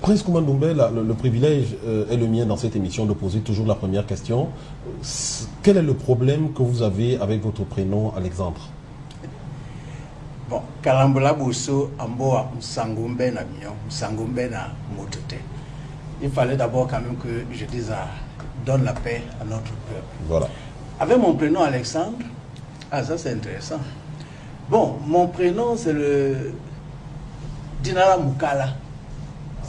Prince Koumandoumbé, le privilège est le mien dans cette émission de poser toujours la première question. Quel est le problème que vous avez avec votre prénom Alexandre? Bon, Kalambola Bousso, Amboa, Msangumbe na Mion, Msangumbe na Motote. Il fallait d'abord quand même que je dise donne la paix à notre peuple. Voilà. Avec mon prénom Alexandre, ah ça c'est intéressant. Bon, mon prénom c'est le Dinala Mukala.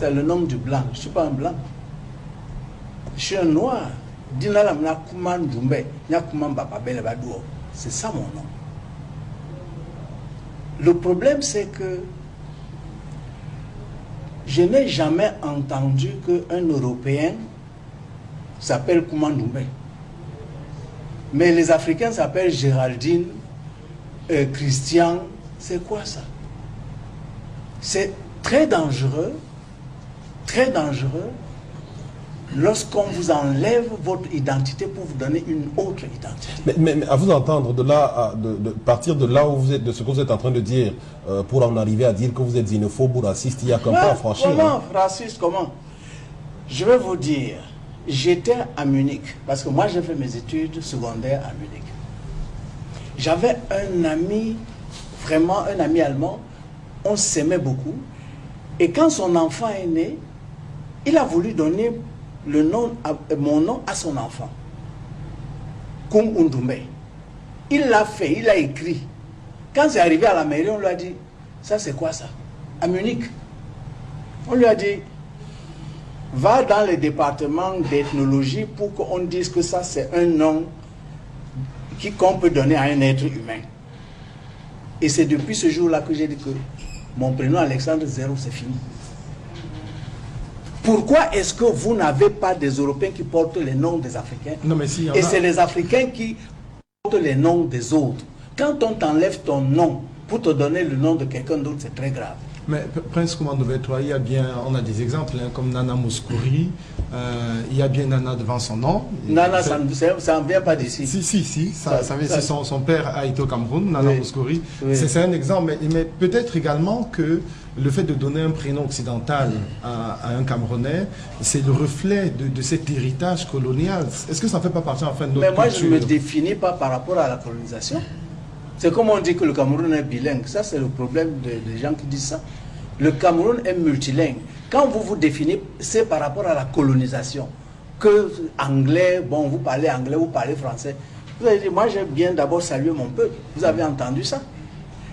C'est le nom du blanc. Je ne suis pas un blanc. Je suis un noir. Dinala Mnakuman Djumbe, Nyakuman Bababele Badouo. C'est ça mon nom. Le problème, c'est que je n'ai jamais entendu qu'un Européen s'appelle Koumandoumbé. Mais les Africains s'appellent Géraldine, Christian. C'est quoi ça? C'est très dangereux lorsqu'on vous enlève votre identité pour vous donner une autre identité. Mais à vous entendre, de partir de là où vous êtes, de ce que vous êtes en train de dire, pour en arriver à dire que vous êtes xénophobe ou raciste, il y a qu'un pas à franchir. Comment raciste, comment? Je vais vous dire, j'étais à Munich, parce que moi j'ai fait mes études secondaires à Munich. J'avais un ami, vraiment un ami allemand, on s'aimait beaucoup, et quand son enfant est né, il a voulu donner mon nom à son enfant. Koum Undumbe. Il l'a fait, il a écrit. Quand c'est arrivé à la mairie, on lui a dit, ça c'est quoi ça? À Munich. On lui a dit, va dans le département d'ethnologie pour qu'on dise que ça c'est un nom qu'on peut donner à un être humain. Et c'est depuis ce jour-là que j'ai dit que mon prénom Alexandre Zéro, c'est fini. Pourquoi est-ce que vous n'avez pas des Européens qui portent les noms des Africains? Non, mais si, et c'est les Africains qui portent les noms des autres. Quand on t'enlève ton nom pour te donner le nom de quelqu'un d'autre, c'est très grave. Mais Prince Koumandoumbé, toi, il y a bien, on a des exemples hein, comme Nana Mouskouri, il y a bien Nana devant son nom. Nana, ça ne vient pas d'ici. Si, son père a été au Cameroun, Nana Mouskouri. Oui. C'est un exemple, mais peut-être également que le fait de donner un prénom occidental à un Camerounais, c'est le reflet de cet héritage colonial. Est-ce que ça ne fait pas partie enfin de notre culture? Mais moi, je ne me définis pas par rapport à la colonisation. C'est comme on dit que le Cameroun est bilingue. Ça, c'est le problème des gens qui disent ça. Le Cameroun est multilingue. Quand vous vous définissez, c'est par rapport à la colonisation. Que anglais, bon, vous parlez anglais, vous parlez français. Vous avez dit, moi, j'ai bien d'abord salué mon peuple. Vous avez entendu ça?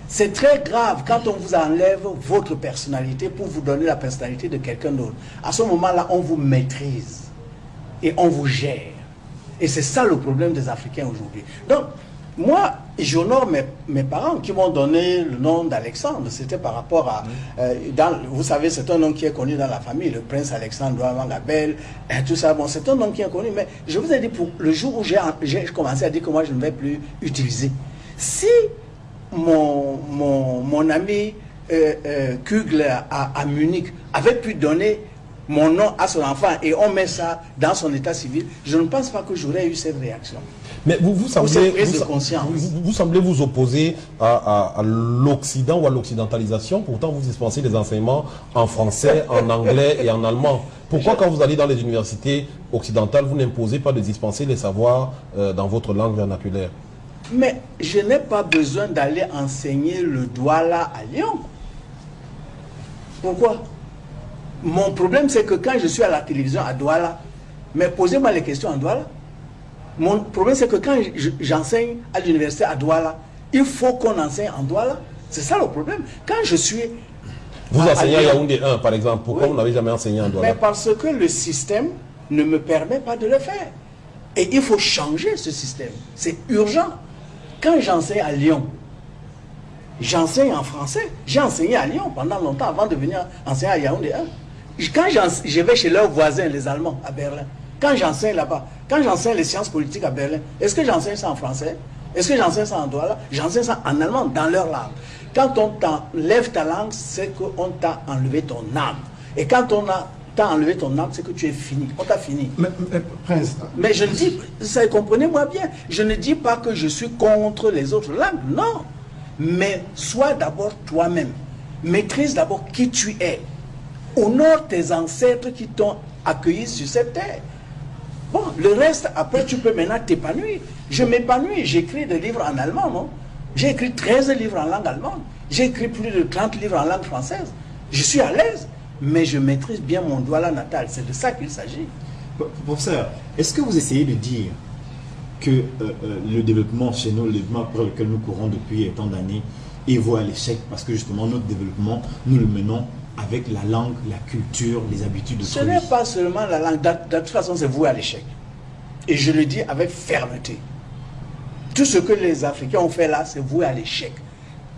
C'est très grave quand on vous enlève votre personnalité pour vous donner la personnalité de quelqu'un d'autre. À ce moment-là, on vous maîtrise et on vous gère. Et c'est ça le problème des Africains aujourd'hui. Donc, moi, j'honore mes parents qui m'ont donné le nom d'Alexandre. C'était par rapport à... vous savez, c'est un nom qui est connu dans la famille, le prince Alexandre Mangabel, tout ça. Bon, c'est un nom qui est connu, mais je vous ai dit, pour le jour où j'ai commencé à dire que moi, je ne vais plus utiliser. Si mon ami Kugler à Munich avait pu donner mon nom à son enfant et on met ça dans son état civil, je ne pense pas que j'aurais eu cette réaction. Mais vous semblez vous opposer à l'Occident ou à l'occidentalisation, pourtant vous dispensez des enseignements en français, en anglais et en allemand. Pourquoi quand vous allez dans les universités occidentales, vous n'imposez pas de dispenser les savoirs dans votre langue vernaculaire? Mais je n'ai pas besoin d'aller enseigner le Douala à Lyon. Pourquoi? Mon problème, c'est que quand je suis à la télévision à Douala, mais posez-moi les questions en Douala. Mon problème, c'est que quand j'enseigne à l'université à Douala, il faut qu'on enseigne en Douala. C'est ça le problème. Quand je suis... Vous enseignez à Yaoundé 1, par exemple. Pourquoi vous n'avez jamais enseigné en Douala? Mais parce que le système ne me permet pas de le faire. Et il faut changer ce système. C'est urgent. Quand j'enseigne à Lyon, j'enseigne en français. J'ai enseigné à Lyon pendant longtemps avant de venir enseigner à Yaoundé 1. Quand je vais chez leurs voisins, les Allemands, à Berlin, quand j'enseigne là-bas, quand j'enseigne les sciences politiques à Berlin, est-ce que j'enseigne ça en français? Est-ce que j'enseigne ça en Douala? J'enseigne ça en allemand, dans leur langue. Quand on t'enlève ta langue, c'est qu'on t'a enlevé ton âme. Et quand on t'a enlevé ton âme, c'est que tu es fini. On t'a fini. Mais je ne dis, comprenez-moi bien, je ne dis pas que je suis contre les autres langues, non. Mais sois d'abord toi-même. Maîtrise d'abord qui tu es. honore tes ancêtres qui t'ont accueilli sur cette terre. Bon, le reste, après, tu peux maintenant t'épanouir. Je m'épanouis, j'écris des livres en allemand, non? J'ai écrit 13 livres en langue allemande. J'ai écrit plus de 30 livres en langue française. Je suis à l'aise, mais je maîtrise bien mon douala natal. C'est de ça qu'il s'agit. Professeur, est-ce que vous essayez de dire que le développement chez nous, le développement pour lequel nous courons depuis tant d'années, est voué à l'échec parce que justement notre développement, nous le menons avec la langue, la culture, les habitudes de Ce n'est pas seulement la langue, de toute façon c'est voué à l'échec. Et je le dis avec fermeté. Tout ce que les Africains ont fait là, c'est voué à l'échec.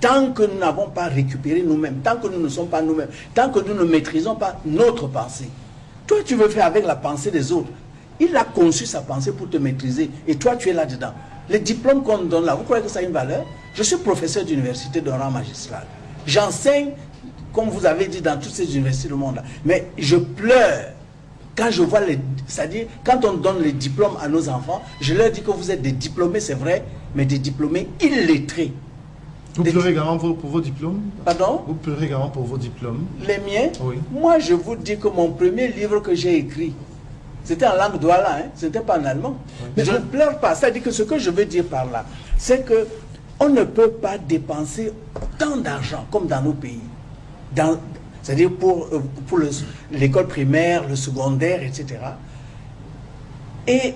Tant que nous n'avons pas récupéré nous-mêmes, tant que nous ne sommes pas nous-mêmes, tant que nous ne maîtrisons pas notre pensée. Toi, tu veux faire avec la pensée des autres. Il a conçu sa pensée pour te maîtriser. Et toi, tu es là-dedans. Les diplômes qu'on donne là, vous croyez que ça a une valeur? Je suis professeur d'université de rang magistral. J'enseigne, comme vous avez dit, dans toutes ces universités du monde là. Mais je pleure quand je vois les... C'est-à-dire, quand on donne les diplômes à nos enfants, je leur dis que vous êtes des diplômés, c'est vrai, mais des diplômés illettrés. Vous pleurez également pour vos diplômes? Pardon? Vous pleurez également pour vos diplômes? Les miens? Oui. Moi, je vous dis que mon premier livre que j'ai écrit, c'était en langue douala, hein? Ce n'était pas en allemand. Oui. Mais je ne pleure pas. C'est-à-dire que ce que je veux dire par là, c'est que on ne peut pas dépenser tant d'argent comme dans nos pays. C'est-à-dire pour l'école primaire, le secondaire, etc. Et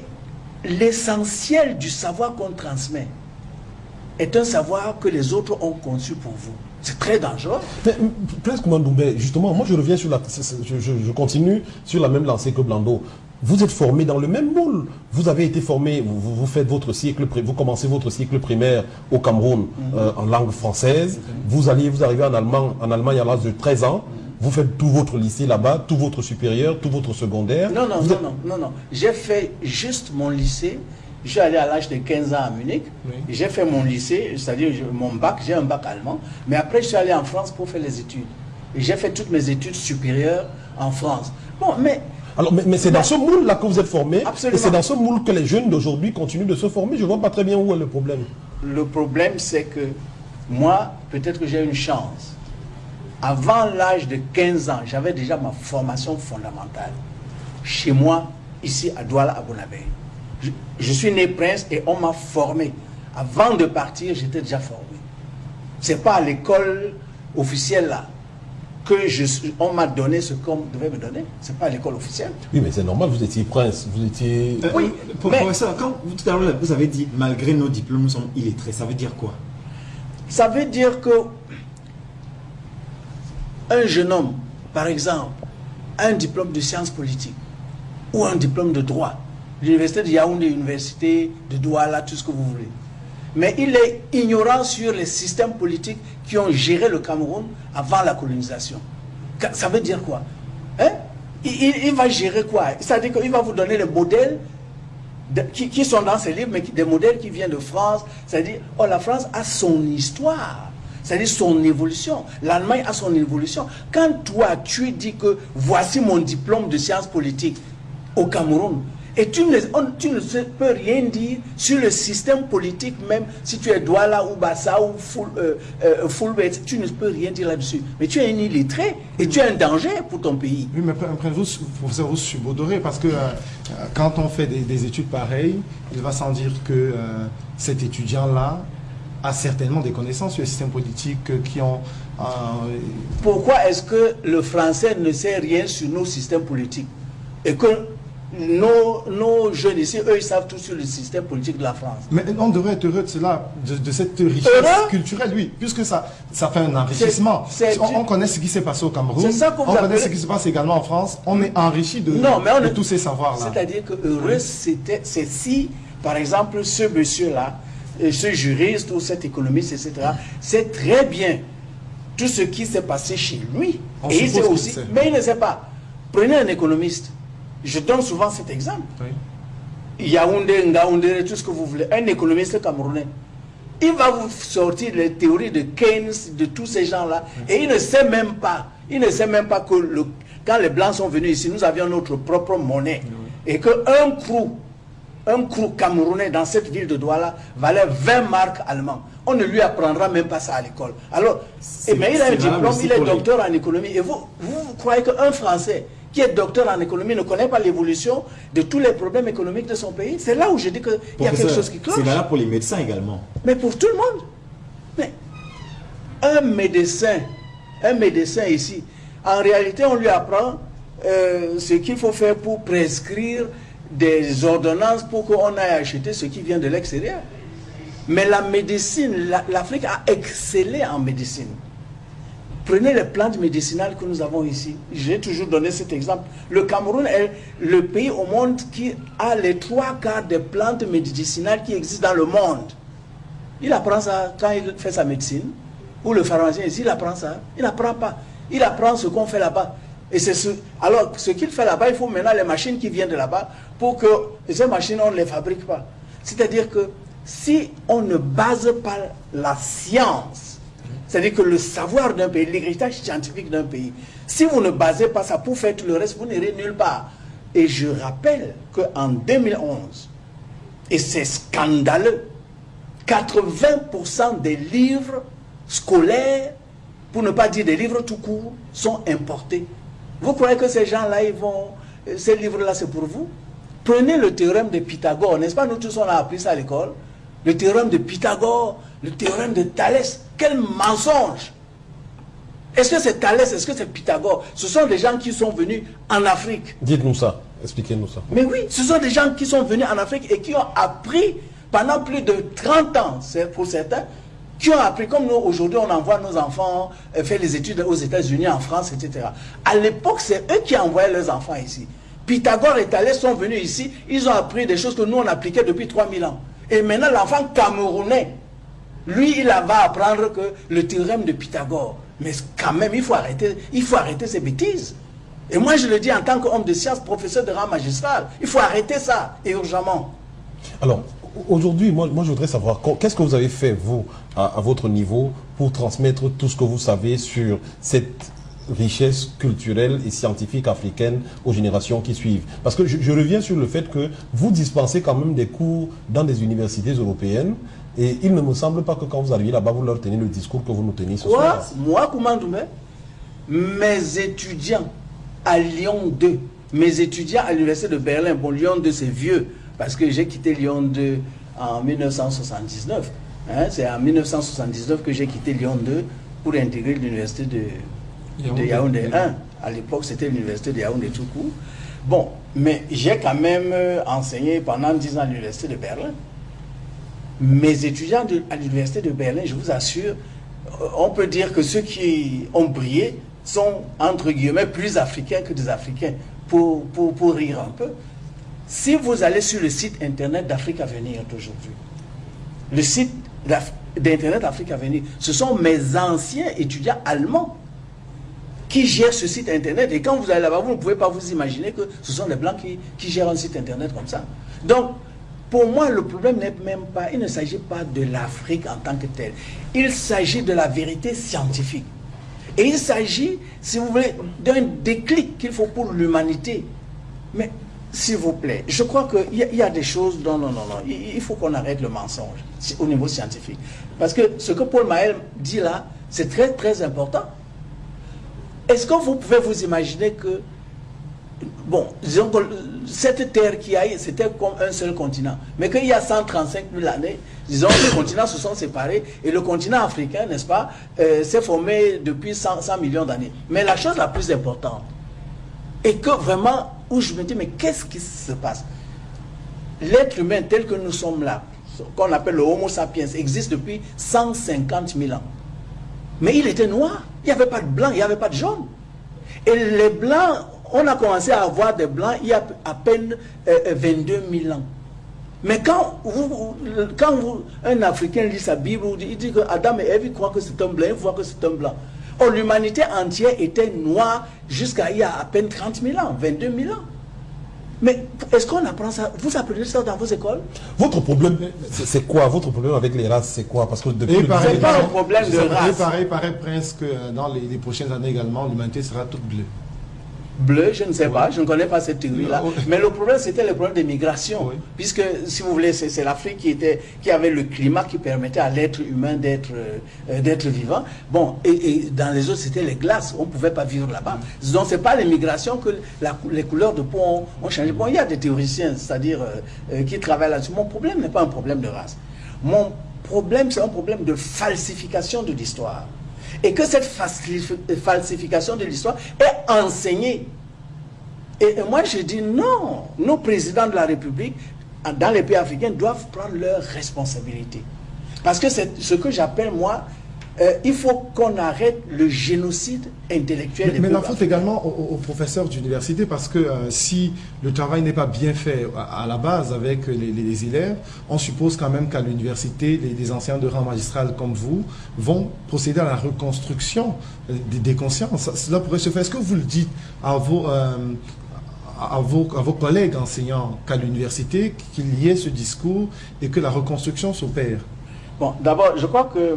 l'essentiel du savoir qu'on transmet est un savoir que les autres ont conçu pour vous. C'est très dangereux. Mais Prince Koumandoumbé, justement, moi je reviens sur je continue sur la même lancée que Blando. Vous êtes formé dans le même moule. Vous avez été formé, vous faites votre cycle, vous commencez votre cycle primaire au Cameroun en langue française. Vous arrivez en Allemagne à l'âge de 13 ans. Vous faites tout votre lycée là-bas, tout votre supérieur, tout votre secondaire. Non. J'ai fait juste mon lycée. Je suis allé à l'âge de 15 ans à Munich. Oui. J'ai fait mon lycée, c'est-à-dire mon bac, j'ai un bac allemand. Mais après, je suis allé en France pour faire les études. Et j'ai fait toutes mes études supérieures en France. Bon, mais... Alors, mais c'est dans ce moule-là que vous êtes formé. Absolument. Et c'est dans ce moule que les jeunes d'aujourd'hui continuent de se former. Je ne vois pas très bien où est le problème. Le problème, c'est que moi, peut-être que j'ai une chance. Avant l'âge de 15 ans, j'avais déjà ma formation fondamentale. Chez moi, ici à Douala, à Bonabé. Je suis né prince et on m'a formé. Avant de partir, j'étais déjà formé. Ce n'est pas à l'école officielle là que on m'a donné ce qu'on devait me donner. Ce n'est pas à l'école officielle. Oui, mais c'est normal, vous étiez prince, vous étiez... oui, professeur, quand tout à l'heure vous avez dit, malgré nos diplômes, nous sommes illettrés, ça veut dire quoi? Ça veut dire que un jeune homme, par exemple, a un diplôme de sciences politiques ou un diplôme de droit. L'université de Yaoundé, l'université de Douala, tout ce que vous voulez. Mais il est ignorant sur les systèmes politiques qui ont géré le Cameroun avant la colonisation. Ça veut dire quoi? Hein? Il va gérer quoi? C'est-à-dire qu'il va vous donner les modèles qui sont dans ces livres, mais des modèles qui viennent de France. C'est-à-dire, oh, la France a son histoire. C'est-à-dire son évolution. L'Allemagne a son évolution. Quand toi, tu dis que voici mon diplôme de sciences politiques au Cameroun, et tu ne peux rien dire sur le système politique même, si tu es Douala ou Bassa ou Fulbert, tu ne peux rien dire là-dessus. Mais tu es un illettré et tu es un danger pour ton pays. Oui, mais professeur, vous subodorez parce que quand on fait des études pareilles, il va sans dire que cet étudiant-là a certainement des connaissances sur le système politique qui ont... Pourquoi est-ce que le français ne sait rien sur nos systèmes politiques et que nos jeunes ici, eux, ils savent tout sur le système politique de la France? Mais on devrait être heureux de cela, de cette richesse culturelle, oui, puisque ça fait un enrichissement. On connaît ce qui s'est passé au Cameroun, on connaît ce qui se passe également en France, on est enrichi de tous ces savoirs-là. C'est-à-dire que heureux, c'est si, par exemple, ce monsieur-là, ce juriste ou cet économiste, etc., c'est très bien tout ce qui s'est passé chez lui. Et il sait aussi, mais il ne sait pas. Prenez un économiste. Je donne souvent cet exemple. Oui. Yaoundé, Ngaoundé, tout ce que vous voulez. Un économiste camerounais. Il va vous sortir les théories de Keynes, de tous ces gens-là. Oui. Et il ne sait même pas que quand les Blancs sont venus ici, nous avions notre propre monnaie. Oui. Et qu'un crou camerounais dans cette ville de Douala valait 20 marques allemandes. on ne lui apprendra même pas ça à l'école. Alors, mais il a un diplôme, il est docteur en économie. Et vous croyez qu'un Français qui est docteur en économie ne connaît pas l'évolution de tous les problèmes économiques de son pays? C'est là où je dis qu'il y a quelque chose qui cloche. C'est valable pour les médecins également. Mais pour tout le monde. Mais un médecin ici, en réalité, on lui apprend ce qu'il faut faire pour prescrire des ordonnances pour qu'on aille acheter ce qui vient de l'extérieur. Mais la médecine, l'Afrique a excellé en médecine. Prenez les plantes médicinales que nous avons ici. J'ai toujours donné cet exemple. Le Cameroun est le pays au monde qui a les 3/4 des plantes médicinales qui existent dans le monde. Il apprend ça quand il fait sa médecine. Ou le pharmacien ici, il apprend ça. Il n'apprend pas. Il apprend ce qu'on fait là-bas. Et alors, ce qu'il fait là-bas, il faut maintenant les machines qui viennent de là-bas pour que ces machines, on ne les fabrique pas. C'est-à-dire que si on ne base pas la science, c'est-à-dire que le savoir d'un pays, l'héritage scientifique d'un pays, si vous ne basez pas ça pour faire tout le reste, vous n'irez nulle part. Et je rappelle qu'en 2011, et c'est scandaleux, 80% des livres scolaires, pour ne pas dire des livres tout court, sont importés. Vous croyez que ces gens-là, ces livres-là, c'est pour vous? Prenez le théorème de Pythagore, n'est-ce pas? Nous tous, on a appris ça à l'école. Le théorème de Pythagore, le théorème de Thalès. Quel mensonge! Est-ce que c'est Thalès? Est-ce que c'est Pythagore? Ce sont des gens qui sont venus en Afrique. Dites-nous ça, expliquez-nous ça. Mais oui, ce sont des gens qui sont venus en Afrique et qui ont appris pendant plus de 30 ans, pour certains, qui ont appris, comme nous, aujourd'hui, on envoie nos enfants faire les études aux États-Unis, en France, etc. À l'époque, c'est eux qui envoyaient leurs enfants ici. Pythagore et Thalès sont venus ici, ils ont appris des choses que nous, on appliquait depuis 3000 ans. Et maintenant, l'enfant camerounais, lui, il va apprendre que le théorème de Pythagore. Mais quand même, il faut arrêter ces bêtises. Et moi, je le dis en tant qu'homme de science, professeur de rang magistral, il faut arrêter ça, et urgemment. Alors, aujourd'hui, moi, je voudrais savoir, qu'est-ce que vous avez fait, vous, à votre niveau, pour transmettre tout ce que vous savez sur cette richesse culturelle et scientifique africaine aux générations qui suivent? Parce que je reviens sur le fait que vous dispensez quand même des cours dans des universités européennes, et il ne me semble pas que quand vous arrivez là-bas, vous leur tenez le discours que vous nous tenez ce soir. Moi, Koumandoumé, mes étudiants à Lyon 2, mes étudiants à l'université de Berlin, bon, Lyon 2 c'est vieux, parce que j'ai quitté Lyon 2 en 1979. Hein, c'est en 1979 que j'ai quitté Lyon 2 pour intégrer l'université de Yaoundé 1. À l'époque, c'était l'université de Yaoundé tout court. Bon, mais j'ai quand même enseigné pendant 10 ans à l'université de Berlin. Mes étudiants à l'université de Berlin, je vous assure, on peut dire que ceux qui ont brillé sont, entre guillemets, plus africains que des Africains, pour rire un peu. Si vous allez sur le site internet d'Afrique à venir d'aujourd'hui, le site d'internet d'Afrique à venir, ce sont mes anciens étudiants allemands qui gèrent ce site internet. Et quand vous allez là-bas, vous ne pouvez pas vous imaginer que ce sont des Blancs qui gèrent un site internet comme ça. Donc, pour moi, le problème n'est même pas, il ne s'agit pas de l'Afrique en tant que telle. Il s'agit de la vérité scientifique. Et il s'agit, si vous voulez, d'un déclic qu'il faut pour l'humanité. Mais, s'il vous plaît, je crois qu'il y a des choses... Non. Il faut qu'on arrête le mensonge au niveau scientifique. Parce que ce que Paul Mahel dit là, c'est très, très important. Est-ce que vous pouvez vous imaginer que... Bon, disons que cette terre qui a, c'était comme un seul continent. Mais qu'il y a 135 000 années, disons, les continents se sont séparés et le continent africain, n'est-ce pas, s'est formé depuis 100 millions d'années. Mais la chose la plus importante, et que vraiment, où je me dis, mais qu'est-ce qui se passe? L'être humain tel que nous sommes là, qu'on appelle le Homo sapiens, existe depuis 150 000 ans. Mais il était noir. Il n'y avait pas de blanc, il n'y avait pas de jaune. Et les blancs, on a commencé à avoir des blancs il y a à peine 22 000 ans. Mais quand un Africain lit sa Bible, il dit que Adam et Ève croient que c'est un blanc, il voit que c'est un blanc. Or, l'humanité entière était noire jusqu'à il y a à peine 30 000 ans, 22 000 ans. Mais est-ce qu'on apprend ça? Vous apprenez ça dans vos écoles? Votre problème, c'est quoi? Votre problème avec les races, c'est quoi? Parce que depuis... C'est pas un problème de race. Pareil, Prince, que dans les prochaines années également, l'humanité sera toute bleue. bleu, je ne sais pas, je ne connais pas cette théorie-là. Mais le problème, c'était le problème des migrations. Oui. Puisque, si vous voulez, c'est l'Afrique qui avait le climat qui permettait à l'être humain d'être vivant. Bon, et dans les autres, c'était les glaces. On ne pouvait pas vivre là-bas. Donc, ce n'est pas les migrations que les couleurs de peau ont changé. Bon, il y a des théoriciens, c'est-à-dire qui travaillent là-dessus. Mon problème n'est pas un problème de race. Mon problème, c'est un problème de falsification de l'histoire. Et que cette falsification de l'histoire est enseignée. Et moi, je dis non. Nos présidents de la République, dans les pays africains, doivent prendre leurs responsabilités. Parce que c'est ce que j'appelle, moi, il faut qu'on arrête le génocide intellectuel. Mais la faute également aux professeurs d'université, parce que si le travail n'est pas bien fait à la base avec les élèves, on suppose quand même qu'à l'université, les anciens de rang magistral comme vous vont procéder à la reconstruction des consciences. Cela pourrait se faire. Est-ce que vous le dites à vos collègues enseignants qu'à l'université, qu'il y ait ce discours et que la reconstruction s'opère? Bon, d'abord, je crois que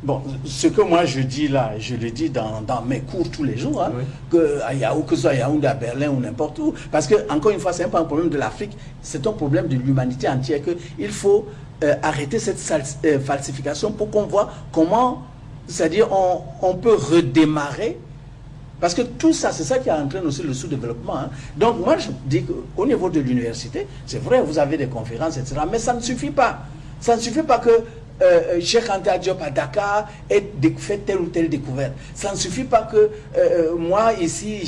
bon, ce que moi je dis là, je le dis dans mes cours tous les jours, hein, oui. Que ce soit à Yaoundé, à Berlin ou n'importe où, parce que, encore une fois, ce n'est pas un problème de l'Afrique, c'est un problème de l'humanité entière, qu'il faut arrêter cette falsification pour qu'on voit comment, c'est-à-dire on peut redémarrer, parce que tout ça, c'est ça qui entraîne aussi le sous-développement. Hein. Donc moi je dis qu'au niveau de l'université, c'est vrai, vous avez des conférences, etc., mais ça ne suffit pas. Ça ne suffit pas que Cheikh Anta Diop à Dakar ait fait telle ou telle découverte. Ça ne suffit pas que moi ici,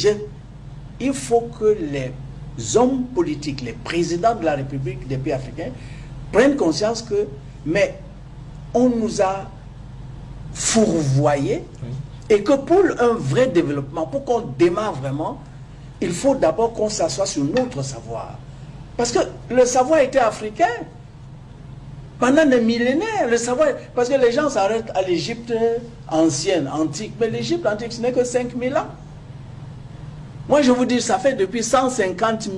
il faut que les hommes politiques, les présidents de la République des pays africains prennent conscience que, mais on nous a fourvoyés, oui. Et que pour un vrai développement, pour qu'on démarre vraiment, il faut d'abord qu'on s'assoie sur notre savoir. Parce que le savoir était africain. Pendant des millénaires, le savoir... Parce que les gens s'arrêtent à l'Égypte ancienne, antique. Mais l'Égypte antique, ce n'est que 5000 ans. Moi, je vous dis, ça fait depuis 150 000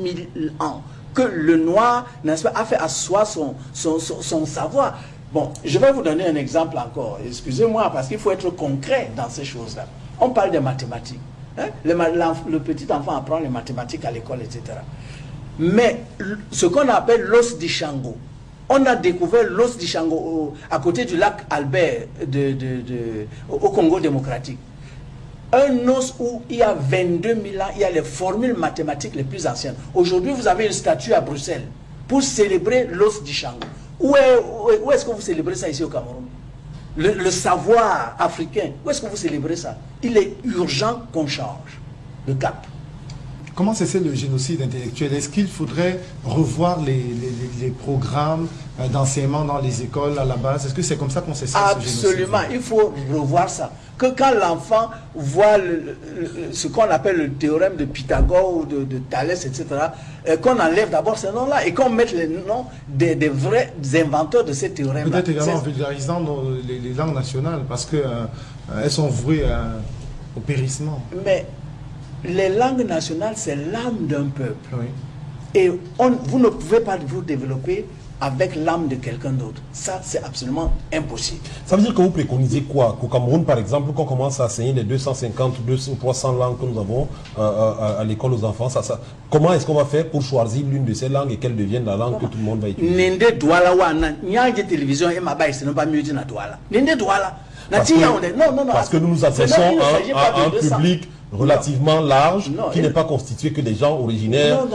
ans que le noir, n'est-ce pas, a fait asseoir son savoir. Bon, je vais vous donner un exemple encore. Excusez-moi, parce qu'il faut être concret dans ces choses-là. On parle des mathématiques. Hein? Le petit enfant apprend les mathématiques à l'école, etc. Mais ce qu'on appelle l'os d'Ishango, on a découvert l'os d'Ishango à côté du lac Albert au Congo démocratique. Un os où il y a 22 000 ans, il y a les formules mathématiques les plus anciennes. Aujourd'hui, vous avez une statue à Bruxelles pour célébrer l'os d'Ishango. Où est-ce que vous célébrez ça ici au Cameroun? Le savoir africain, où est-ce que vous célébrez ça? Il est urgent qu'on change le cap. Comment cesser le génocide intellectuel? Est-ce qu'il faudrait revoir les programmes d'enseignement dans les écoles à la base? Est-ce que c'est comme ça qu'on cesse ce génocide? Absolument, il faut revoir ça. Que quand l'enfant voit ce qu'on appelle le théorème de Pythagore ou de Thalès, etc., qu'on enlève d'abord ces noms-là et qu'on mette les noms des vrais inventeurs de ces théorèmes-là. Peut-être également en vulgarisant les langues nationales, parce qu'elles sont vouées au périssement. Mais les langues nationales, c'est l'âme d'un peuple. Oui. Et vous ne pouvez pas vous développer avec l'âme de quelqu'un d'autre. Ça, c'est absolument impossible. Ça veut dire que vous préconisez quoi? Qu'au Cameroun, par exemple, qu'on commence à enseigner les 250, 200 ou 300 langues que nous avons à l'école aux enfants, comment est-ce qu'on va faire pour choisir l'une de ces langues et qu'elle devienne la langue que tout le monde va utiliser? Nende douala wana, nyanje télévision et ma baïs, c'est pas mieux dit na douala. Nende douala. Parce que nous nous adressons à un public relativement large, qui n'est pas constitué que des gens originaires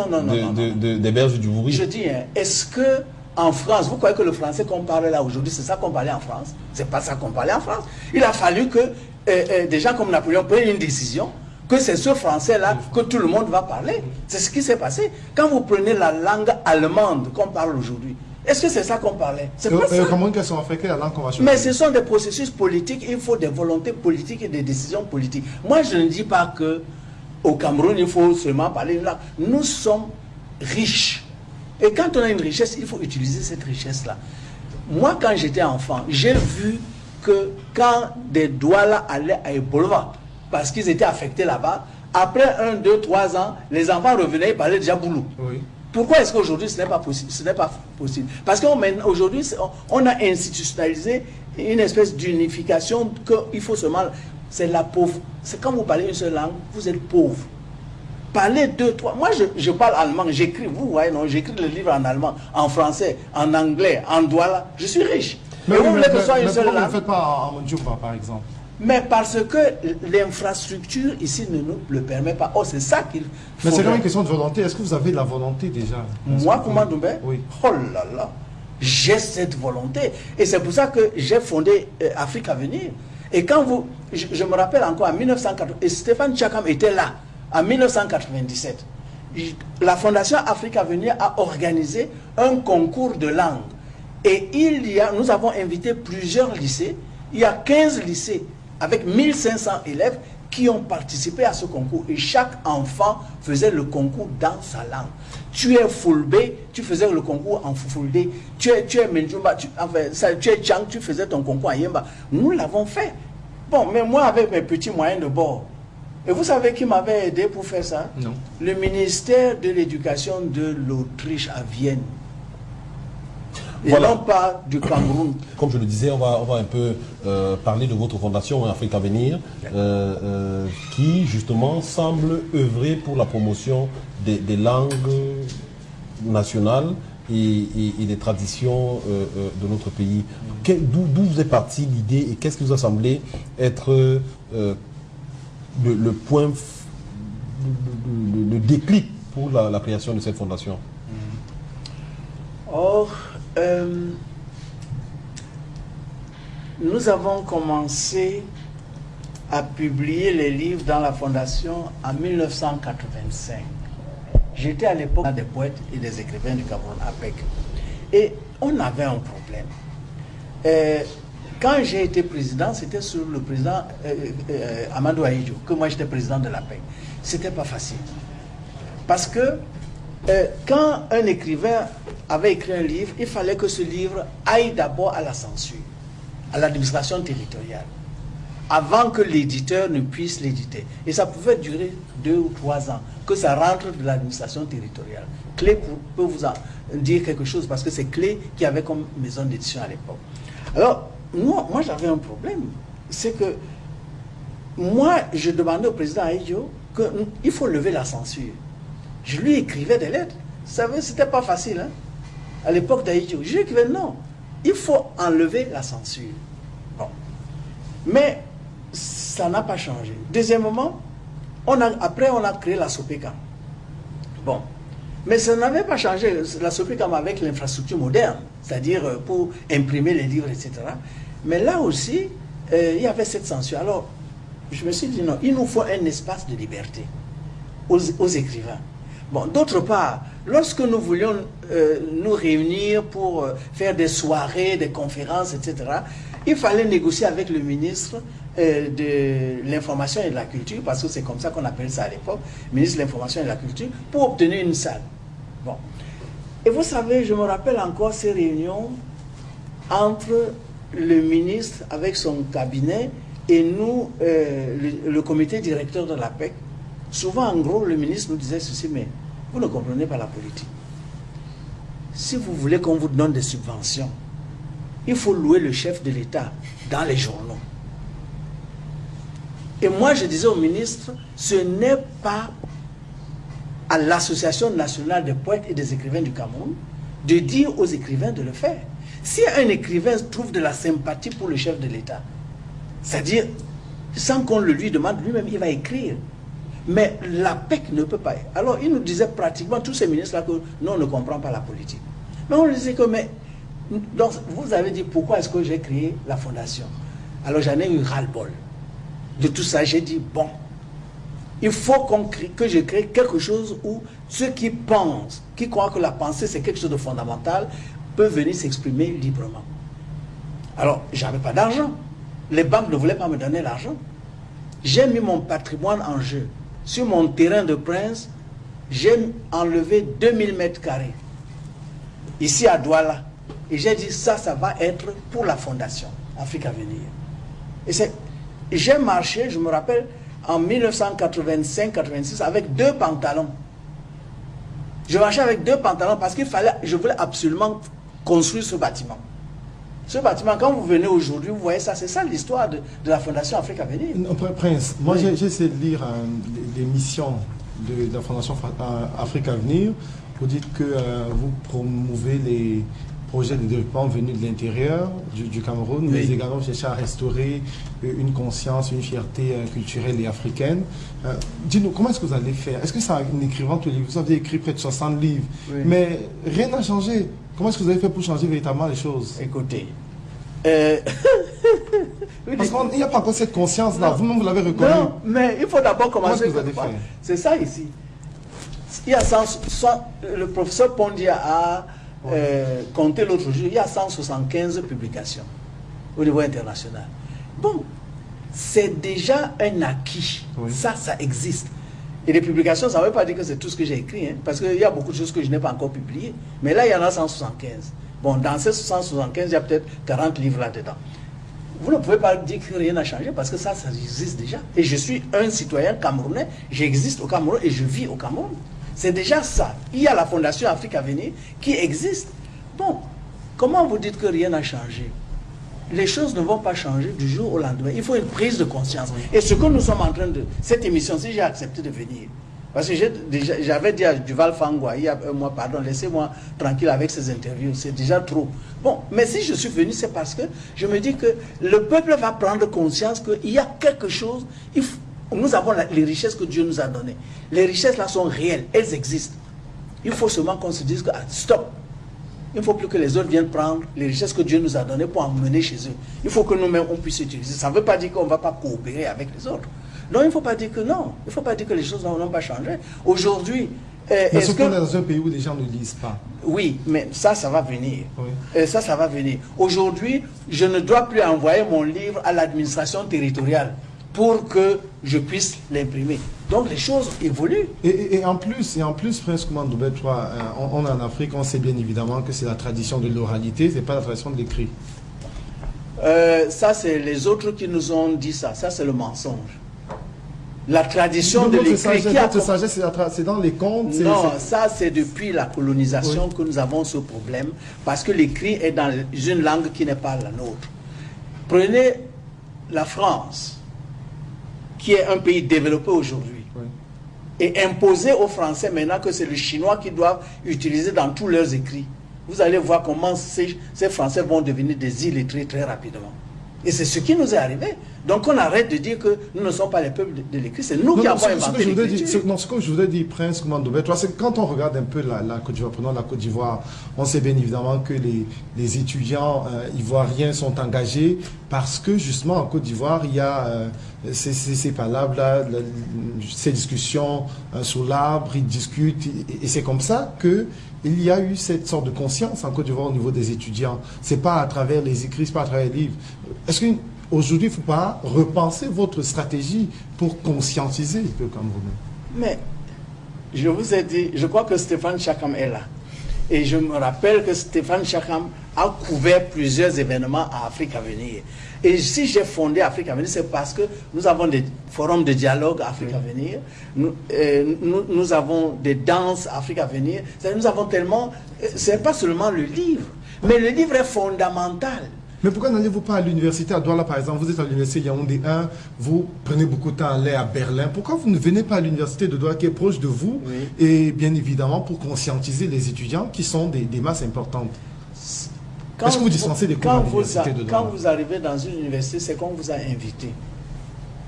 des berges du Vouri. Je dis, est-ce que en France, vous croyez que le français qu'on parle là aujourd'hui, c'est ça qu'on parlait en France? C'est pas ça qu'on parlait en France. Il a fallu que des gens comme Napoléon prennent une décision, que c'est ce français-là que tout le monde va parler. C'est ce qui s'est passé. Quand vous prenez la langue allemande qu'on parle aujourd'hui, est-ce que c'est ça qu'on parlait? C'est pas ça. Comment qu'elles sont africaines, la langue qu'on va choisir? Mais ce sont des processus politiques, il faut des volontés politiques et des décisions politiques. Moi, je ne dis pas que au Cameroun, il faut seulement parler une langue. Nous sommes riches. Et quand on a une richesse, il faut utiliser cette richesse-là. Moi, quand j'étais enfant, j'ai vu que quand des Douala allaient à Ebolova, parce qu'ils étaient affectés là-bas, après 1, 2, 3 ans, les enfants revenaient et parlaient déjà boulot. Oui. Pourquoi est-ce qu'aujourd'hui ce n'est pas possible? Ce n'est pas possible. Parce qu'aujourd'hui, on a institutionnalisé une espèce d'unification qu'il faut seulement... C'est la pauvre. C'est quand vous parlez une seule langue, vous êtes pauvre. parler 2, 3. Moi, je parle allemand, j'écris, vous voyez, non, j'écris le livre en allemand, en français, en anglais, en douala. Je suis riche. Mais vous voulez que ce soit une seule langue. Ne langue? le faites pas en Mandjouba, par exemple. Mais parce que l'infrastructure ici ne nous le permet pas. Oh, c'est ça qu'il faut. Mais c'est quand même une question de volonté. Est-ce que vous avez la volonté déjà? Moi, comment Doumbé? Oui. Oh là là, j'ai cette volonté. Et c'est pour ça que j'ai fondé Afrique à venir. Et quand vous... Je me rappelle encore, en 1980, et Stéphane Tchakam était là, en 1997. La Fondation Afrique à venir a organisé un concours de langue. Et nous avons invité plusieurs lycées. Il y a 15 lycées avec 1500 élèves qui ont participé à ce concours. Et chaque enfant faisait le concours dans sa langue. Tu es Fulbe, tu faisais le concours en Fulbe. Tu es Menjumba, tu es Tchang, tu faisais ton concours en Yemba. Nous l'avons fait. Bon, mais moi, avec mes petits moyens de bord. Et vous savez qui m'avait aidé pour faire ça? Non. Le ministère de l'Éducation de l'Autriche à Vienne. Et Voilà. non pas du Cameroun. Comme je le disais, on va un peu parler de votre fondation Afrique à venir, qui justement semble œuvrer pour la promotion des langues nationales et des traditions de notre pays. D'où vous est partie l'idée et qu'est-ce qui vous a semblé être le point, le déclic pour la création de cette fondation? Or, nous avons commencé à publier les livres dans la fondation en 1985. J'étais à l'époque des poètes et des écrivains du Cameroun, APEC. Et on avait un problème. Quand j'ai été président, c'était sur le président Amadou Ahidjo, que moi j'étais président de l'APEC. C'était pas facile. Parce que quand un écrivain avait écrit un livre, il fallait que ce livre aille d'abord à la censure, à l'administration territoriale, avant que l'éditeur ne puisse l'éditer. Et ça pouvait durer 2 ou 3 ans, que ça rentre de l'administration territoriale. Clé peut vous en dire quelque chose, parce que c'est Clé qui avait comme maison d'édition à l'époque. Alors, moi j'avais un problème. C'est que moi, je demandais au président Ahidjo qu'il faut lever la censure. Je lui écrivais des lettres. Vous savez, c'était pas facile, hein? À l'époque d'Ahidjo. Je lui écrivais non. Il faut enlever la censure. Bon. Mais ça n'a pas changé. Deuxièmement, après on a créé la SOPECAM. Bon. Mais ça n'avait pas changé, la SOPECAM avec l'infrastructure moderne, c'est-à-dire pour imprimer les livres, etc. Mais là aussi, il y avait cette censure. Alors, je me suis dit non, il nous faut un espace de liberté aux écrivains. Bon, d'autre part, lorsque nous voulions nous réunir pour faire des soirées, des conférences, etc., il fallait négocier avec le ministre de l'Information et de la Culture, parce que c'est comme ça qu'on appelle ça à l'époque, ministre de l'Information et de la Culture, pour obtenir une salle. Bon. Et vous savez, je me rappelle encore ces réunions entre le ministre avec son cabinet et nous, le comité directeur de l'APEC. Souvent, en gros, le ministre nous disait ceci, mais vous ne comprenez pas la politique. Si vous voulez qu'on vous donne des subventions, il faut louer le chef de l'État dans les journaux. Et moi, je disais au ministre, ce n'est pas à l'Association nationale des poètes et des écrivains du Cameroun de dire aux écrivains de le faire. Si un écrivain trouve de la sympathie pour le chef de l'État, c'est-à-dire, sans qu'on le lui demande, lui-même, il va écrire. Mais la PEC ne peut pas. Alors, il nous disait pratiquement, tous ces ministres-là, que nous, on ne comprend pas la politique. Mais on lui disait que, mais, donc, vous avez dit, pourquoi est-ce que j'ai créé la fondation? Alors, j'en ai eu ras-le-bol de tout ça. J'ai dit, bon, il faut que je crée quelque chose où ceux qui pensent, qui croient que la pensée, c'est quelque chose de fondamental, peuvent venir s'exprimer librement. Alors, j'avais pas d'argent. Les banques ne voulaient pas me donner l'argent. J'ai mis mon patrimoine en jeu. Sur mon terrain de Prince, j'ai enlevé 2000 mètres carrés. Ici à Douala. Et j'ai dit, ça va être pour la fondation Afrique à venir. Et j'ai marché, je me rappelle, en 1985-86 avec 2 pantalons. Je marchais avec 2 pantalons parce je voulais absolument construire ce bâtiment. Ce bâtiment, quand vous venez aujourd'hui, vous voyez ça, c'est ça l'histoire de la Fondation Afrique à venir. Non, Prince, moi j'ai essayé de lire des missions de la Fondation Afrique Avenir. Vous dites que vous promouvez les projets de développement venus de l'intérieur du Cameroun, mais également chercher à restaurer une conscience, une fierté culturelle et africaine. Dites-nous, comment est-ce que vous allez faire? Est-ce que c'est en écrivant tous les livres? Vous avez écrit près de 60 livres, mais rien n'a changé. Comment est-ce que vous avez fait pour changer véritablement les choses? Écoutez, parce qu'il n'y a pas encore cette conscience-là. Vous-même, vous l'avez reconnu. Non, mais il faut d'abord commencer. Comment est-ce que vous allez faire? C'est ça ici. Il y a le professeur Pondia a compté l'autre jour, il y a 175 publications au niveau international. Bon, c'est déjà un acquis. Ça existe. Et les publications, ça ne veut pas dire que c'est tout ce que j'ai écrit, hein, parce qu'il y a beaucoup de choses que je n'ai pas encore publiées. Mais là, il y en a 175. Bon, dans ces 175, il y a peut-être 40 livres là-dedans. Vous ne pouvez pas dire que rien n'a changé, parce que ça existe déjà. Et je suis un citoyen camerounais, j'existe au Cameroun et je vis au Cameroun. C'est déjà ça. Il y a la Fondation Afrique Avenir qui existe. Bon, comment vous dites que rien n'a changé? Les choses ne vont pas changer du jour au lendemain. Il faut une prise de conscience. Et ce que nous sommes en train de... Cette émission, si j'ai accepté de venir, parce que j'avais dit à Duval Fangwa, il y a un mois, pardon, laissez-moi tranquille avec ces interviews, c'est déjà trop. Bon, mais si je suis venu, c'est parce que je me dis que le peuple va prendre conscience qu'il y a quelque chose... Nous avons les richesses que Dieu nous a données. Les richesses là sont réelles, elles existent. Il faut seulement qu'on se dise que stop. Il ne faut plus que les autres viennent prendre les richesses que Dieu nous a données pour emmener chez eux. Il faut que nous-mêmes on puisse utiliser. Ça ne veut pas dire qu'on ne va pas coopérer avec les autres. Non, il ne faut pas dire que non. Il ne faut pas dire que les choses n'ont pas changé. Aujourd'hui... mais ce qu'on est dans un pays où les gens ne lisent pas. Oui, mais ça va venir. Oui. Ça va venir. Aujourd'hui, je ne dois plus envoyer mon livre à l'administration territoriale pour que je puisse l'imprimer. Donc les choses évoluent. Et en plus, Prince Koumane Ndoubé, on est en Afrique, on sait bien évidemment que c'est la tradition de l'oralité, c'est pas la tradition de l'écrit. Ça, c'est les autres qui nous ont dit ça. Ça, c'est le mensonge. La tradition de l'écrit... Notre sagesse, c'est dans les contes. Non, ça, c'est depuis la colonisation que nous avons ce problème, parce que l'écrit est dans une langue qui n'est pas la nôtre. Prenez la France, qui est un pays développé aujourd'hui, et imposer aux Français maintenant que c'est le chinois qui doivent utiliser dans tous leurs écrits. Vous allez voir comment ces Français vont devenir des illettrés très rapidement. Et c'est ce qui nous est arrivé. Donc on arrête de dire que nous ne sommes pas les peuples de l'écrit, c'est nous qui avons inventé l'écriture. Non, ce que je voudrais dire, Prince Koumane Ndoubé, c'est que quand on regarde un peu la Côte d'Ivoire, prenons la Côte d'Ivoire, on sait bien évidemment que les étudiants ivoiriens sont engagés parce que justement en Côte d'Ivoire, il y a ces palabres-là, ces discussions sous l'arbre, ils discutent, et c'est comme ça que il y a eu cette sorte de conscience en Côte d'Ivoire au niveau des étudiants. C'est pas à travers les écrits, c'est pas à travers les livres. Est-ce qu'aujourd'hui, il ne faut pas repenser votre stratégie pour conscientiser le Camerounais? Mais, je vous ai dit, je crois que Stéphane Chakam est là. Et je me rappelle que Stéphane Chakam a couvert plusieurs événements à Afrique Avenir. Et si j'ai fondé Afrique Avenir, c'est parce que nous avons des forums de dialogue à Afrique Avenir, nous avons des danses à Afrique Avenir. Nous avons tellement... C'est pas seulement le livre, mais le livre est fondamental. Mais pourquoi n'allez-vous pas à l'université à Douala, par exemple? Vous êtes à l'université Yaoundé 1, vous prenez beaucoup de temps à aller à Berlin. Pourquoi vous ne venez pas à l'université de Douala qui est proche de vous? Et bien évidemment pour conscientiser les étudiants qui sont des masses importantes. Est-ce que vous dispensez des cours à l'université de Douala? Quand vous arrivez dans une université, c'est qu'on vous a invité.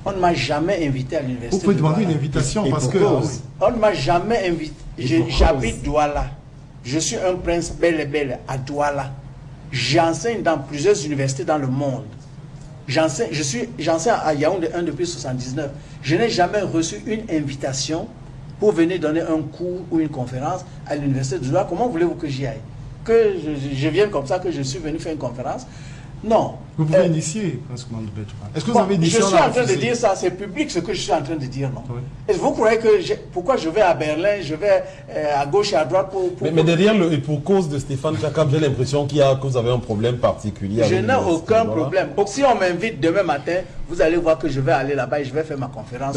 On ne m'a jamais invité à l'université. Vous pouvez demander une invitation parce que... On ne m'a jamais invité. J'habite Douala. Je suis un prince bel et belle à Douala. J'enseigne dans plusieurs universités dans le monde. J'enseigne à Yaoundé 1 depuis 1979. Je n'ai jamais reçu une invitation pour venir donner un cours ou une conférence à l'université de Douala. Comment voulez-vous que j'y aille? Que je vienne comme ça, que je suis venu faire une conférence? Non. Vous pouvez initier, Prince Koumane Ndoubé. Est-ce que vous avez initié? Je suis en train de dire ça, c'est public ce que je suis en train de dire, non? Oui. Et vous croyez que pourquoi je vais à Berlin, je vais à gauche et à droite pour mais derrière et pour cause de Stéphane Chakam, j'ai l'impression que vous avez un problème particulier. Je n'ai aucun problème. Si on m'invite demain matin, vous allez voir que je vais aller là-bas et je vais faire ma conférence.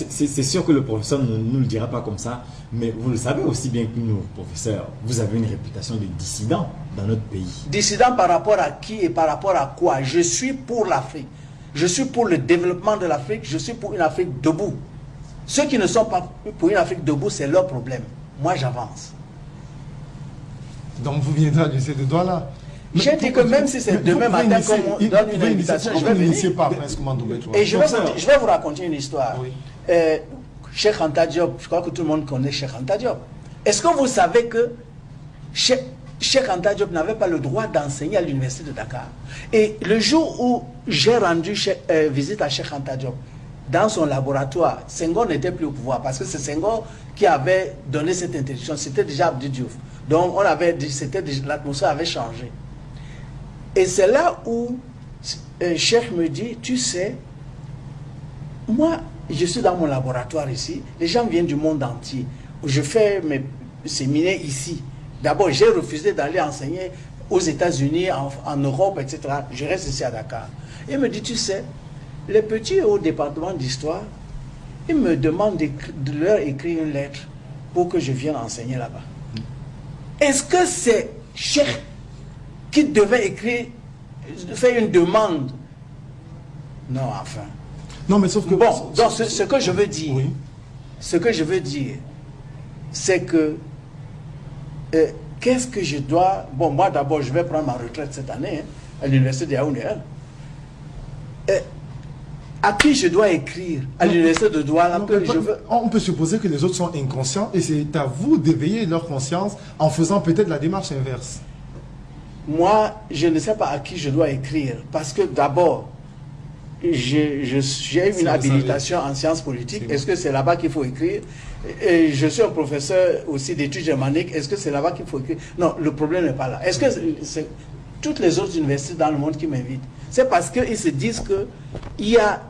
C'est sûr que le professeur ne nous le dira pas comme ça, mais vous le savez aussi bien que nous, professeurs, vous avez une réputation de dissident dans notre pays. Dissident par rapport à qui et par rapport à quoi? Je suis pour l'Afrique. Je suis pour le développement de l'Afrique. Je suis pour une Afrique debout. Ceux qui ne sont pas pour une Afrique debout, c'est leur problème. Moi, j'avance. Donc vous viendrez à l'UNICEF de Douala. J'ai dit que même si c'est demain matin qu'on donne une invitation, je vais venir. Pas, Prince Commando Bétoua. Et je vais vous raconter une histoire. Oui. Cheikh Anta Diop, je crois que tout le monde connaît Cheikh Anta Diop. Est-ce que vous savez que Cheikh Anta Diop n'avait pas le droit d'enseigner à l'université de Dakar? Et le jour où j'ai rendu visite à Cheikh Anta Diop, dans son laboratoire, Senghor n'était plus au pouvoir parce que c'est Senghor qui avait donné cette interdiction. C'était déjà Abdou Diouf. Donc l'atmosphère avait changé. Et c'est là où Cheikh me dit, tu sais, moi, je suis dans mon laboratoire ici, les gens viennent du monde entier. Je fais mes séminaires ici. D'abord, j'ai refusé d'aller enseigner aux États-Unis, en Europe, etc. Je reste ici à Dakar. Il me dit, tu sais, les petits au département d'histoire, ils me demandent de leur écrire une lettre pour que je vienne enseigner là-bas. Est-ce que c'est Cheikh qui devait écrire, faire une demande? Non, enfin. Non, mais sauf que... Bon, donc ce que je veux dire, oui. Ce que je veux dire, c'est que qu'est-ce que je dois... Bon, moi d'abord, je vais prendre ma retraite cette année à l'université de Yaoundé. À qui je dois écrire à l'université de Douala que je veux... On peut supposer que les autres sont inconscients et c'est à vous d'éveiller leur conscience en faisant peut-être la démarche inverse. Moi, je ne sais pas à qui je dois écrire parce que d'abord, j'ai eu une habilitation en sciences politiques. Est-ce que c'est là-bas qu'il faut écrire? Et je suis un professeur aussi d'études germaniques. Est-ce que c'est là-bas qu'il faut écrire? Non, le problème n'est pas là. Est-ce que c'est toutes les autres universités dans le monde qui m'invitent? C'est parce qu'ils se disent que il y a...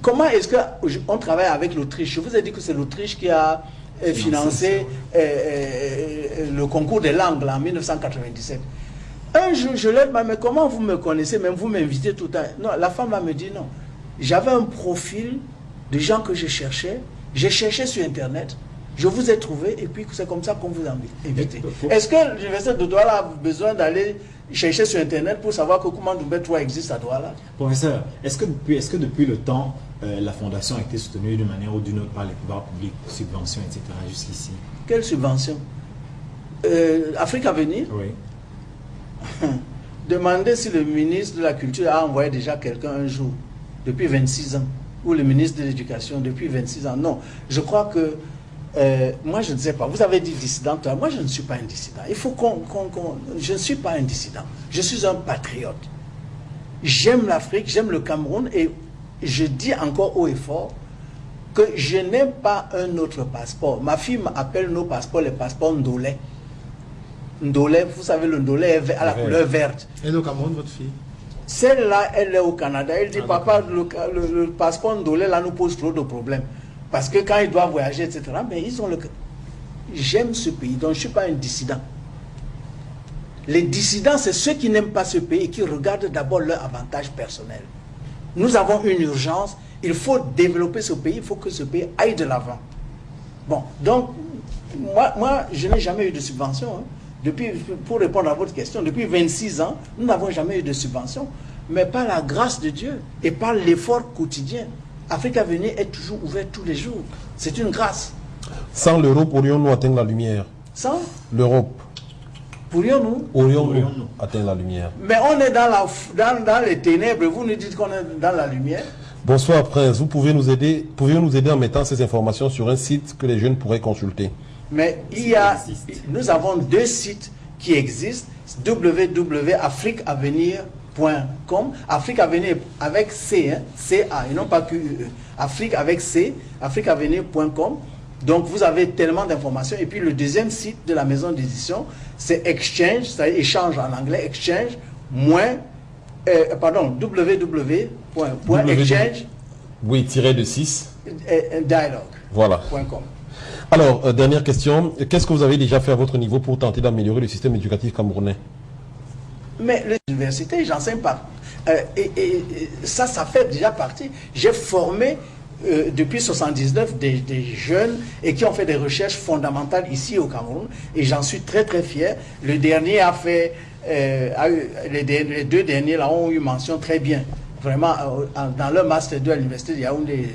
Comment est-ce qu'on travaille avec l'Autriche? Je vous ai dit que c'est l'Autriche qui a financé le concours des langues là, en 1997. Un jour, je leur dis, mais comment vous me connaissez? Même vous m'invitez tout le temps. Non, la femme me dit non. J'avais un profil de gens que je cherchais. J'ai cherché sur Internet. Je vous ai trouvé et puis c'est comme ça qu'on vous a invité. Est-ce que l'université de Douala a besoin d'aller chercher sur Internet pour savoir que Commando Bétoua existe à Douala? Professeur, est-ce que depuis le temps, la fondation a été soutenue d'une manière ou d'une autre par les pouvoirs publics, subventions, etc. jusqu'ici? Quelle subvention? Afrique Avenir? Oui. Demandez si le ministre de la Culture a envoyé déjà quelqu'un un jour, depuis 26 ans, ou le ministre de l'Éducation depuis 26 ans. Non, je crois que, moi je ne sais pas, vous avez dit dissident, moi je ne suis pas un dissident. Il faut je ne suis pas un dissident, je suis un patriote. J'aime l'Afrique, j'aime le Cameroun et je dis encore haut et fort que je n'aime pas un autre passeport. Ma fille m'appelle nos passeports les passeports Ndolé. Ndolé, vous savez, le Ndolé à la couleur verte. Elle est au Cameroun, votre fille? Celle-là, elle est au Canada. Elle dit, papa, le passeport Ndolé, là, nous pose trop de problèmes. Parce que quand ils doivent voyager, etc., mais ils ont le... J'aime ce pays, donc je ne suis pas un dissident. Les dissidents, c'est ceux qui n'aiment pas ce pays et qui regardent d'abord leur avantage personnel. Nous avons une urgence, il faut développer ce pays, il faut que ce pays aille de l'avant. Bon, donc, moi je n'ai jamais eu de subvention. Hein. Pour répondre à votre question, depuis 26 ans, nous n'avons jamais eu de subvention. Mais par la grâce de Dieu et par l'effort quotidien, Afrique Avenir est toujours ouverte tous les jours. C'est une grâce. Sans l'Europe, aurions-nous atteint la lumière? Sans l'Europe, pourrions-nous atteindre la lumière? Mais on est dans les ténèbres, vous nous dites qu'on est dans la lumière. Bonsoir Prince, vous pouvez nous aider en mettant ces informations sur un site que les jeunes pourraient consulter? Mais nous avons deux sites qui existent, www.afriqueavenir.com, Afrique Avenir avec C, hein, C-A, et non pas QE, Afrique avec C, afriqueavenir.com. Donc vous avez tellement d'informations. Et puis le deuxième site de la maison d'édition, c'est Exchange, c'est-à-dire échange en anglais, Exchange, www.exchange. Oui, tiré de 6. Dialogue. Voilà. Alors, dernière question. Qu'est-ce que vous avez déjà fait à votre niveau pour tenter d'améliorer le système éducatif camerounais? Mais l'université, j'enseigne pas. Et ça fait déjà partie. J'ai formé depuis 1979 des jeunes et qui ont fait des recherches fondamentales ici au Cameroun. Et j'en suis très très fier. Le dernier a fait... les deux derniers là ont eu mention très bien. Vraiment, dans leur master 2 à l'université de Yaoundé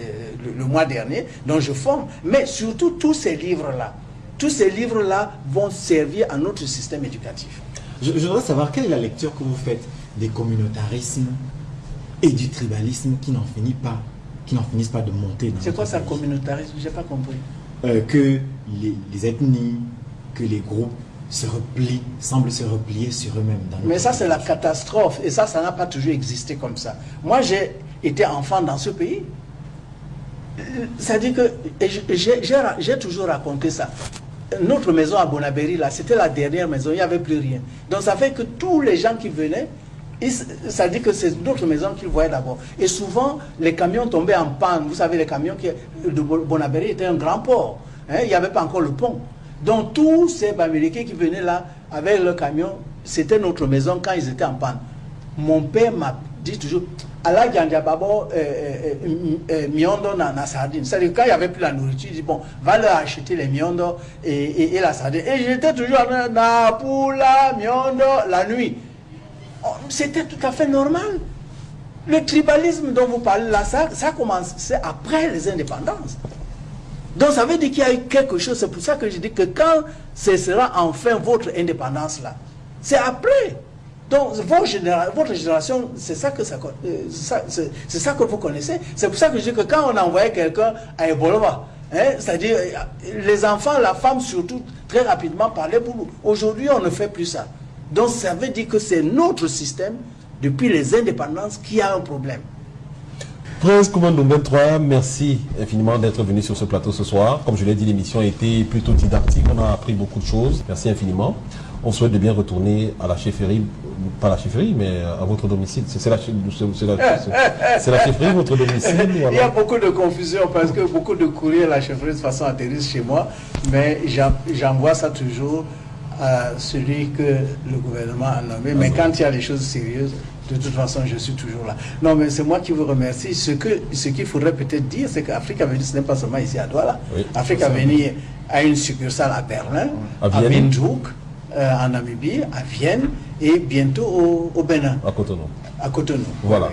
le mois dernier, dont je forme, mais surtout tous ces livres-là. Tous ces livres-là vont servir à notre système éducatif. Je voudrais savoir quelle est la lecture que vous faites des communautarismes et du tribalisme qui n'en finissent pas de monter. C'est quoi ça, communautarisme? Je n'ai pas compris. Que les ethnies, que les groupes semblent se replier sur eux-mêmes. Mais ça, c'est la catastrophe. Et ça n'a pas toujours existé comme ça. Moi, j'ai été enfant dans ce pays. C'est-à-dire que j'ai toujours raconté ça. Notre maison à Bonabéry, là, c'était la dernière maison, il n'y avait plus rien. Donc ça fait que tous les gens qui venaient, ça dit que c'est notre maison qu'ils voyaient d'abord. Et souvent, les camions tombaient en panne. Vous savez, les camions de Bonabéry étaient un grand port. Hein, il n'y avait pas encore le pont. Donc tous ces Américains qui venaient là avec le camion, c'était notre maison quand ils étaient en panne. Mon père m'a dit toujours, Allah Gandjababo miondo na sardine. C'est-à-dire quand il n'y avait plus la nourriture, il dit bon, va leur acheter les miondo et la sardine. Et j'étais toujours na poula miondo la nuit. C'était tout à fait normal. Le tribalisme dont vous parlez là, ça commence après les indépendances. Donc ça veut dire qu'il y a eu quelque chose. C'est pour ça que je dis que quand ce sera enfin votre indépendance là, c'est après. Donc votre génération, c'est ça que c'est ça que vous connaissez. C'est pour ça que je dis que quand on envoyait quelqu'un à Ebolova, hein, c'est-à-dire les enfants, la femme surtout, très rapidement parlaient pour nous. Aujourd'hui, on ne fait plus ça. Donc ça veut dire que c'est notre système, depuis les indépendances, qui a un problème. Prince Commando 23, merci infiniment d'être venu sur ce plateau ce soir. Comme je l'ai dit, l'émission a été plutôt didactique, on a appris beaucoup de choses. Merci infiniment. On souhaite de bien retourner à la chefferie, pas la chefferie, mais à votre domicile. C'est la chefferie, votre domicile. Voilà. Il y a beaucoup de confusion parce que beaucoup de courriers à la chefferie de toute façon atterrissent chez moi, mais j'envoie ça toujours à celui que le gouvernement a nommé. Mais quand il y a des choses sérieuses, de toute façon, je suis toujours là. Non, mais c'est moi qui vous remercie. Ce qu'il faudrait peut-être dire, c'est qu'Afrique Avenir, ce n'est pas seulement ici à Douala. Oui, Afrique Avenir a une succursale à Berlin, à Windhoek, en Namibie, à Vienne et bientôt au Bénin. À Cotonou. À Cotonou. Voilà.